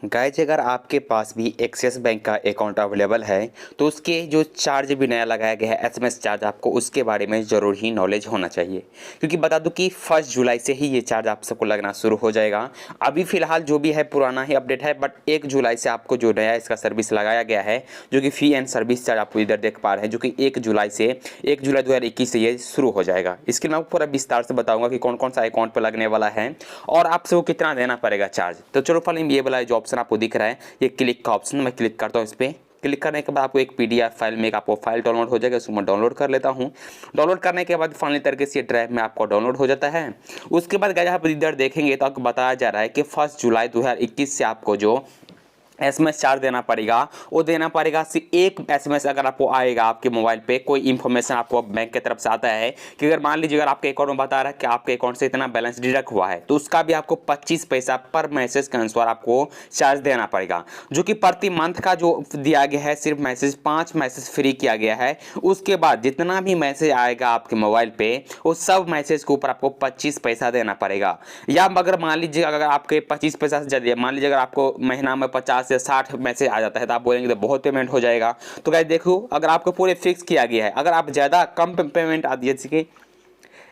Guys अगर आपके पास भी एक्सिस बैंक का अकाउंट अवेलेबल है तो उसके जो चार्ज भी नया लगाया गया है एसएमएस चार्ज, आपको उसके बारे में ज़रूर ही नॉलेज होना चाहिए। क्योंकि बता दूं कि 1 जुलाई से ही ये चार्ज आप सबको लगना शुरू हो जाएगा। अभी फ़िलहाल जो भी है पुराना ही अपडेट है, बट 1 जुलाई से आपको जो नया इसका सर्विस लगाया गया है, जो कि फ़ी एंड सर्विस चार्ज आपको इधर देख पा रहे हैं, जो कि 1 जुलाई 2021 से ये शुरू हो जाएगा। इसके मैं आपको पूरा विस्तार से बताऊँगा कि कौन कौन सा अकाउंट पर लगने वाला है और आप सबको कितना देना पड़ेगा चार्ज। तो चलो फिर ये वाला जो ऑप्शन आपको दिख रहा है, ये क्लिक का ऑप्शन, मैं क्लिक करता हूँ इस पर। क्लिक करने के बाद आपको एक पीडीएफ फाइल में आपको फाइल डाउनलोड हो जाएगा, उसको मैं डाउनलोड कर लेता हूँ। डाउनलोड करने के बाद फाइनली तरीके से ड्राइव में आपको डाउनलोड हो जाता है। उसके बाद गाइस आप इधर देखेंगे तो आपको बताया जा रहा है कि 1 जुलाई 2021 से आपको जो एसएमएस चार्ज देना पड़ेगा, वो देना पड़ेगा। सिर्फ एक एसएमएस अगर आपको आएगा आपके मोबाइल पे, कोई इन्फॉर्मेशन आपको बैंक की तरफ से आता है कि अगर मान लीजिए अगर आपके अकाउंट में बता रहा है कि आपके अकाउंट से इतना बैलेंस डिडक्ट हुआ है, तो उसका भी आपको 25 पैसा पर मैसेज के अनुसार आपको चार्ज देना पड़ेगा। जो कि प्रति मंथ का जो दिया गया है, सिर्फ मैसेज 5 मैसेज फ्री किया गया है। उसके बाद जितना भी मैसेज आएगा आपके मोबाइल पे, उस सब मैसेज के ऊपर आपको 25 पैसा देना पड़ेगा। या अगर मान लीजिए अगर आपके 25 पैसा से ज़्यादा, मान लीजिए अगर आपको महीना में 50 से 60 मैसेज आ जाता है तो आप बोलेंगे तो बहुत पेमेंट हो जाएगा। तो गाइस देखो, अगर आपको पूरे फिक्स किया गया है, अगर आप ज़्यादा कम पेमेंट आती है, जैसे कि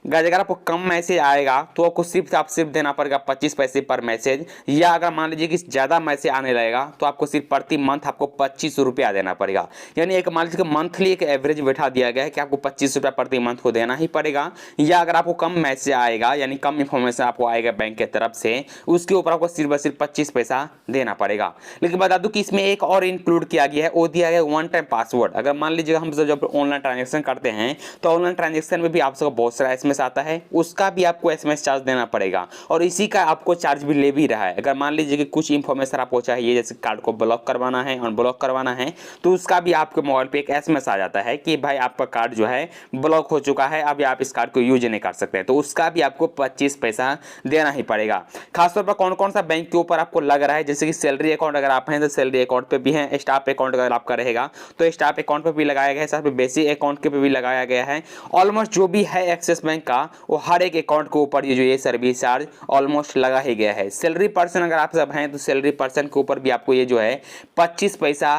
गाइस अगर आपको कम मैसेज आएगा तो आपको सिर्फ देना पड़ेगा 25 पैसे पर मैसेज। या अगर मान लीजिए कि ज़्यादा मैसेज आने लगेगा तो आपको सिर्फ प्रति मंथ आपको 25 रुपया देना पड़ेगा। यानी एक मान लीजिए मंथली एक एवरेज बैठा दिया गया है कि आपको 25 रुपया प्रति मंथ को देना ही पड़ेगा। या अगर आपको कम मैसेज आएगा, यानी कम इन्फॉर्मेशन आपको आएगा बैंक की तरफ से, उसके ऊपर आपको सिर्फ 25 पैसा देना पड़ेगा। लेकिन बता दूं कि इसमें एक और इंक्लूड किया गया है, वो दिया गया वन टाइम पासवर्ड। अगर मान लीजिए हम जब ऑनलाइन ट्रांजेक्शन करते हैं तो ऑनलाइन ट्रांजेक्शन में भी आप सबको बहुत सारा एसएमएस आता है, उसका भी आपको एसएमएस चार्ज देना पड़ेगा और इसी का आपको चार्ज भी ले भी रहा है। अगर मान लीजिए कि कुछ इंफॉर्मेशन आपको चाहिए, जैसे कार्ड को ब्लॉक करवाना है, अनब्लॉक करवाना है, तो उसका भी आपके मोबाइल पे एक एसएमएस आ जाता है कि भाई आपका कार्ड जो है ब्लॉक हो चुका है, अभी आप इस कार्ड को यूज नहीं कर सकते, तो उसका भी आपको 25 पैसा देना ही पड़ेगा। खासतौर पर कौन कौन सा बैंक के ऊपर आपको लग रहा है, जैसे कि सैलरी अकाउंट अगर आप हैं तो सैलरी अकाउंट पे भी है, स्टाफ अकाउंट अगर आपका रहेगा तो स्टाफ अकाउंट पे भी लगाया गया है, साथ में बेसिक अकाउंट के पे भी लगाया गया है। ऑलमोस्ट जो भी है एक्सिस बैंक का, वो हर एक अकाउंट के ऊपर ये जो ये सर्विस चार्ज ऑलमोस्ट लगा ही गया है। सैलरी पर्सन अगर आप सब हैं तो सैलरी पर्सन के ऊपर भी आपको ये जो है 25 पैसा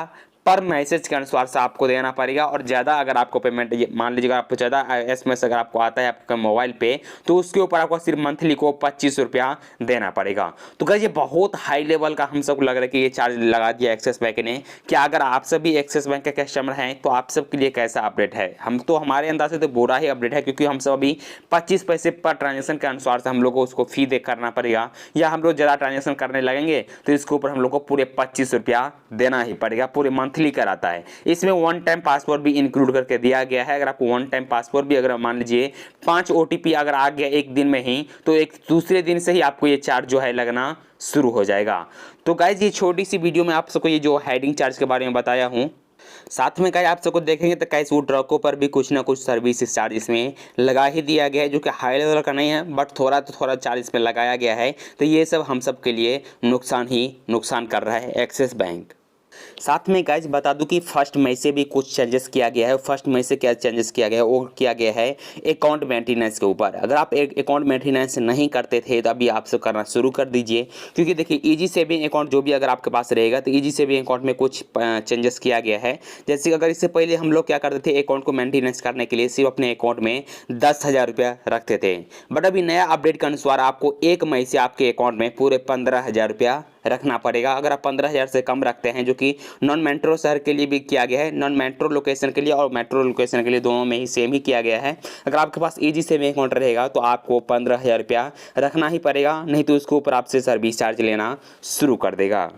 पर मैसेज के अनुसार से आपको देना पड़ेगा। और ज़्यादा अगर आपको पेमेंट, मान लीजिए आपको ज़्यादा एसएमएस अगर आपको आता है आपके मोबाइल पे, तो उसके ऊपर आपको सिर्फ मंथली को 25 रुपया देना पड़ेगा। तो गाइस ये बहुत हाई लेवल का हम सबको लग रहा है कि ये चार्ज लगा दिया एक्सिस बैंक ने। क्या अगर आप सब भी एक्सिस बैंक के कस्टमर हैं तो आप सब के लिए कैसा अपडेट है? हम तो हमारे अंदाज से तो बुरा ही अपडेट है, क्योंकि हम सब अभी 25 पैसे पर ट्रांजेक्शन के अनुसार से हम लोग को उसको फी दे करना पड़ेगा। या हम लोग ज़्यादा ट्रांजेक्शन करने लगेंगे तो इसके ऊपर हम लोग को पूरे 25 रुपया देना ही पड़ेगा, पूरे मंथली कराता है। इसमें वन टाइम पासवर्ड भी इंक्लूड करके दिया गया है। अगर आपको वन टाइम पासवर्ड भी अगर मान लीजिए 5 ओटीपी अगर आ गया एक दिन में ही, तो एक दूसरे दिन से ही आपको ये चार्ज जो है लगना शुरू हो जाएगा। तो गाइज ये छोटी सी वीडियो में आप सबको ये जो हेडिंग चार्ज के बारे में बताया हूँ, साथ में गाइस आप सबको देखेंगे तो गाइस वुड्रॉको पर भी कुछ ना कुछ सर्विस चार्ज इसमें लगा ही दिया गया है, जो कि हाई लेवल का नहीं है, बट थोड़ा चार्ज इसमें लगाया गया है। तो ये सब हम सब के लिए नुकसान कर रहा है एक्सिस बैंक। साथ में गाइज बता दूं कि 1 मई से भी कुछ चेंजेस किया गया है। 1 मई से क्या चेंजेस किया गया है, वो किया गया है अकाउंट मेंटेनेंस के ऊपर। अगर आप एक अकाउंट मेंटेनेंस नहीं करते थे तो अभी आप सब करना शुरू कर दीजिए, क्योंकि देखिए इजी सेविंग अकाउंट जो भी अगर आपके पास रहेगा तो इजी सेविंग अकाउंट में कुछ चेंजेस किया गया है। जैसे कि अगर इससे पहले हम लोग क्या करते थे, अकाउंट को मेंटेनेंस करने के लिए सिर्फ अपने अकाउंट में 10,000 रुपया रखते थे, बट अभी नया अपडेट के अनुसार आपको 1 मई से आपके अकाउंट में पूरे 15,000 रुपया रखना पड़ेगा। अगर आप 15,000 से कम रखते हैं, जो कि नॉन मेट्रो शहर के लिए भी किया गया है, नॉन मेट्रो लोकेशन के लिए और मेट्रो लोकेशन के लिए दोनों में ही सेम ही किया गया है। अगर आपके पास इजी सेविंग अकाउंट रहेगा तो आपको 15,000 रुपया रखना ही पड़ेगा, नहीं तो उसके ऊपर आपसे सर्विस चार्ज लेना शुरू कर देगा।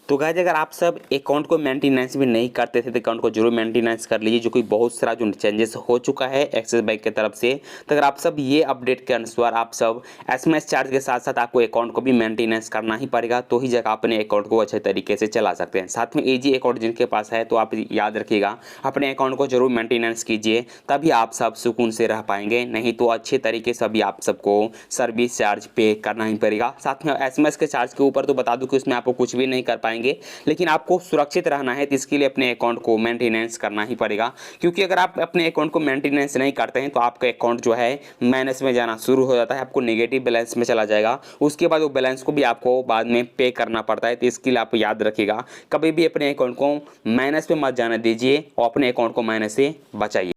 तो गाइस अगर आप सब अकाउंट को मेंटेनेंस भी नहीं करते थे तो अकाउंट को जरूर मेंटेनेंस कर लीजिए, जो कि बहुत सारा जो चेंजेस हो चुका है एक्सिस बैंक की तरफ से। तो अगर आप सब ये अपडेट के अनुसार आप सब एसएमएस चार्ज के साथ साथ आपको अकाउंट को भी मेंटेनेंस करना ही पड़ेगा, तो ही जगह अपने अकाउंट को अच्छे तरीके से चला सकते हैं। साथ में इजी अकाउंट जिनके पास है तो आप याद रखिएगा अपने अकाउंट को जरूर मेंटेनेंस कीजिए, तभी आप सब सुकून से रह पाएंगे, नहीं तो अच्छे तरीके से अभी आप सबको सर्विस चार्ज पे करना ही पड़ेगा। साथ में एसएमएस के चार्ज के ऊपर तो बता दूं कि उसमें आपको कुछ भी नहीं कर पाएंगे, पाएंगे। लेकिन आपको सुरक्षित रहना है तो इसके लिए अपने अकाउंट को मेंटेनेंस करना ही पड़ेगा, क्योंकि अगर आप अपने अकाउंट को मेंटेनेंस नहीं करते हैं तो आपका अकाउंट जो है माइनस में जाना शुरू हो जाता है, आपको नेगेटिव बैलेंस में चला जाएगा। उसके बाद वो बैलेंस को भी आपको बाद में पे करना पड़ता है। तो इसके लिए आप याद रखिएगा, कभी भी अपने अकाउंट को माइनस में मत जाने दीजिए और अपने अकाउंट को माइनस से बचाइए।